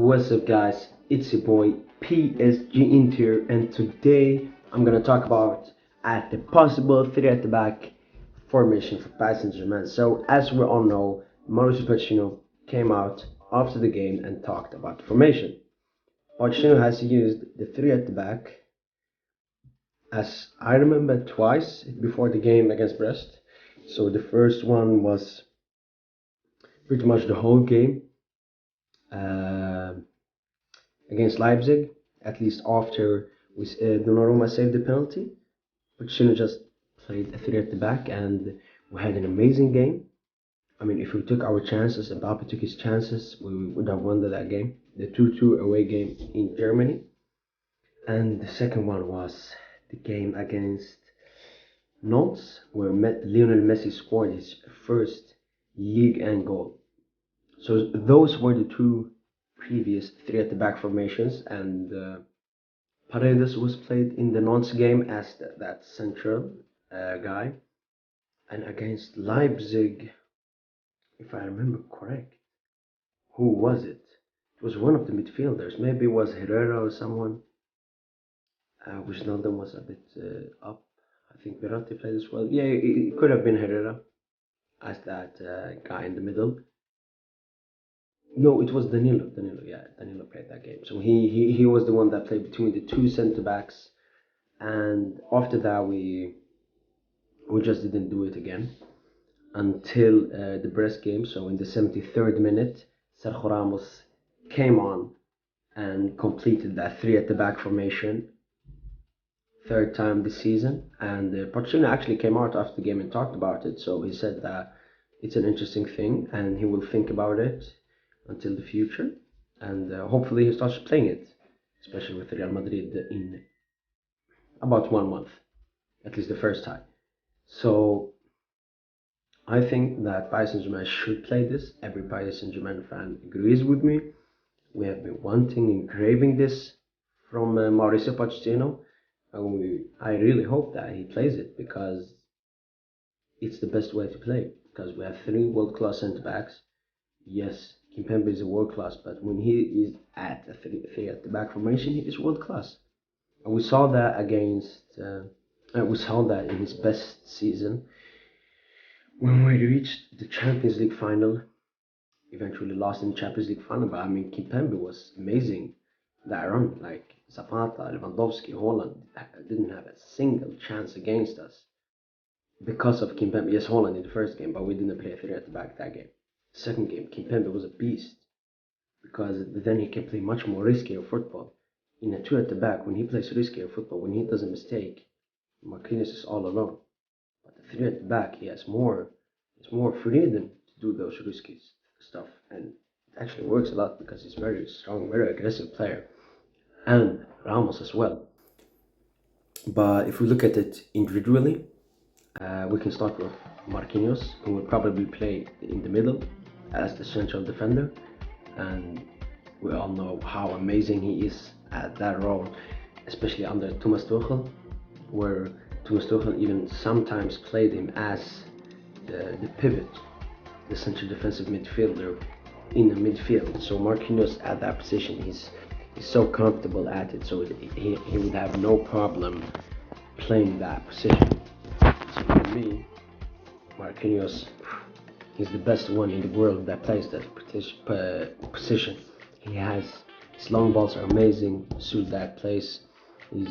What's up guys, it's your boy PSGINT here, and today I'm gonna talk about the possible 3 at the back formation for Paris Saint-Germain. So as we all know, Marquinhos came out after the game and talked about the formation. Marquinhos has used the 3 at the back, as I remember, twice before the game against Brest. So the first one was pretty much the whole game. Against Leipzig, at least after Donnarumma saved the penalty. Marquinhos just played a 3 at the back, and we had an amazing game. I mean, if we took our chances, Mbappe took his chances, we would have won that game. The 2-2 away game in Germany. And the second one was the game against Nantes, where Lionel Messi scored his first Ligue 1 goal. So those were the two previous 3 at the back formations, and Paredes was played in the Nantes game as that central guy, and against Leipzig, if I remember correct, who was it? It was one of the midfielders. Maybe it was Herrera or someone. Wijnaldum was a bit up. I think Verratti played as well. Yeah, it could have been Herrera as that guy in the middle. No, it was Danilo. Danilo played that game. So he was the one that played between the two centre backs, and after that we just didn't do it again until the Brest game. So in the 73rd minute, Sergio Ramos came on and completed that 3 at the back formation, third time this season. And Pochettino actually came out after the game and talked about it. So he said that it's an interesting thing and he will think about it until the future, and hopefully he starts playing it, especially with Real Madrid in about 1 month, at least the first time. So I think that Paris Saint-Germain should play this. Every Paris Saint-Germain fan agrees with me. We have been wanting and craving this from Mauricio Pochettino, and I really hope that he plays it, because it's the best way to play, because we have 3 world-class centre-backs. Yes, Kimpembe is a world class, but when he is at a 3 at the back formation, he is world class. And we saw that we saw that in his best season when we reached the Champions League final. Eventually lost in the Champions League final, but I mean, Kimpembe was amazing that run. Like Zapata, Lewandowski, Holland didn't have a single chance against us because of Kimpembe. Yes, Holland in the first game, but we didn't play a 3 at the back that game. Second game, Kimpembe was a beast, because then he can play much more riskier football. In a 2 at the back, when he plays riskier football, when he does a mistake, Marquinhos is all alone. But the 3 at the back, he has more freedom to do those risky stuff, and it actually works a lot because he's very strong, very aggressive player, and Ramos as well. But if we look at it individually, we can start with Marquinhos, who will probably play in the middle as the central defender, and we all know how amazing he is at that role, especially under Thomas Tuchel, where Thomas Tuchel even sometimes played him as the pivot, the central defensive midfielder in the midfield. So Marquinhos at that position, he's so comfortable at it, so he would have no problem playing that position. So for me, Marquinhos is the best one in the world that plays that position. His long balls are amazing, suit that place. He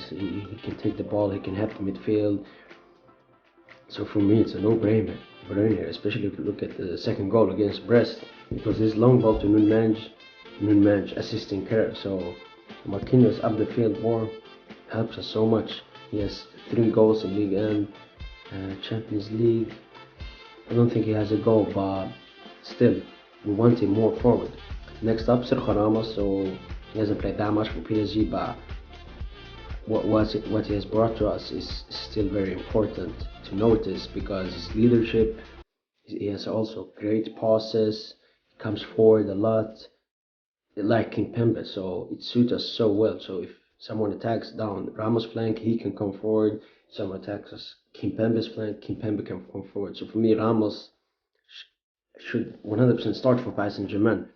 can take the ball, he can help the midfield. So for me, it's a no-brainer, especially if you look at the second goal against Brest. It was his long ball to Nunmenge assisting Kerr. So Marquinhos up the field more helps us so much. He has 3 goals in Ligue 1, Champions League. I don't think he has a goal, but still, we want him more forward. Next up, Sergio Ramos. So he hasn't played that much for PSG, but what he has brought to us is still very important to notice, because his leadership, he has also great passes, he comes forward a lot, like Kimpembe, so it suits us so well. So if someone attacks down Ramos' flank, he can come forward. Someone attacks us Kimpembe's flank, Kimpembe can come forward. So for me, Ramos should 100% start for Paris Saint-Germain.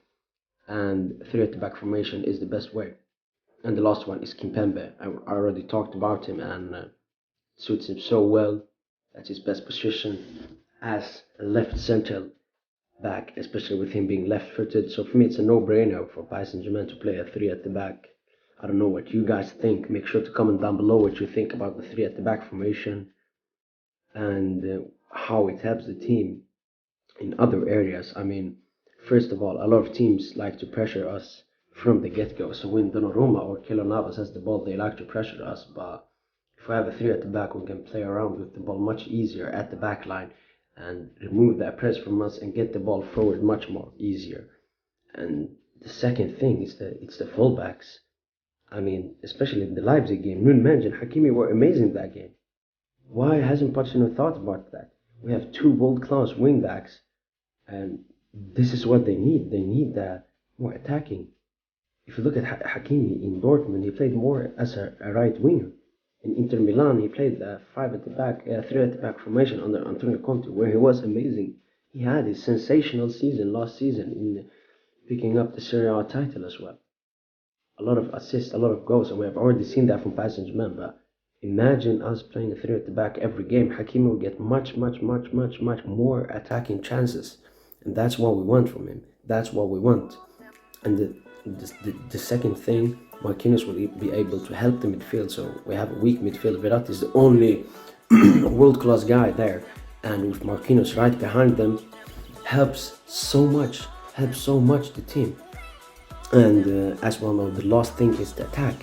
and 3 at the back formation is the best way. And the last one is Kimpembe. I already talked about him, and suits him so well. That's his best position as a left central back, especially with him being left-footed. So for me, it's a no-brainer for Paris Saint-Germain to play a 3 at the back. I don't know what you guys think. Make sure to comment down below what you think about the 3 at the back formation and how it helps the team in other areas. I mean, first of all, a lot of teams like to pressure us from the get-go. So when Donnarumma or Keylor Navas has the ball, they like to pressure us. But if we have a 3 at the back, we can play around with the ball much easier at the back line and remove that press from us and get the ball forward much more easier. And the second thing is that it's the fullbacks. I mean, especially in the Leipzig game, Nunes and Hakimi were amazing that game. Why hasn't Pochettino thought about that? We have 2 world-class wingbacks, and this is what they need. They need more attacking. If you look at Hakimi in Dortmund, he played more as a right winger. In Inter Milan, he played 5 at the back, 3 at the back formation under Antonio Conte, where he was amazing. He had his sensational season last season in picking up the Serie A title as well. A lot of assists, a lot of goals, and we have already seen that from Paris Saint-Germain. But imagine us playing a 3 at the back every game. Hakimi will get much more attacking chances, and that's what we want from him. That's what we want. And the second thing, Marquinhos will be able to help the midfield. So we have a weak midfield. Verratti is the only world-class guy there, and with Marquinhos right behind them, helps so much the team. And as well, now the last thing is the attack.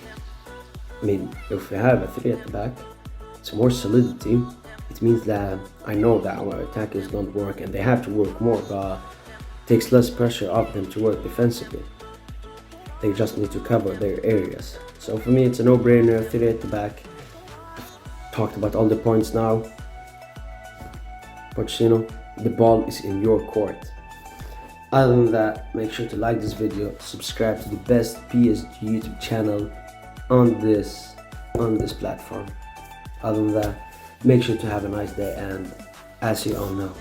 I mean, if we have a 3 at the back, it's more solidity. It means that I know that our attackers don't work and they have to work more, but it takes less pressure off them to work defensively. They just need to cover their areas. So for me, it's a no-brainer, 3 at the back. Talked about all the points now. Pochettino, the ball is in your court. Other than that, make sure to like this video, subscribe to the best PSG YouTube channel on this platform. Other than that, make sure to have a nice day, and as you all know,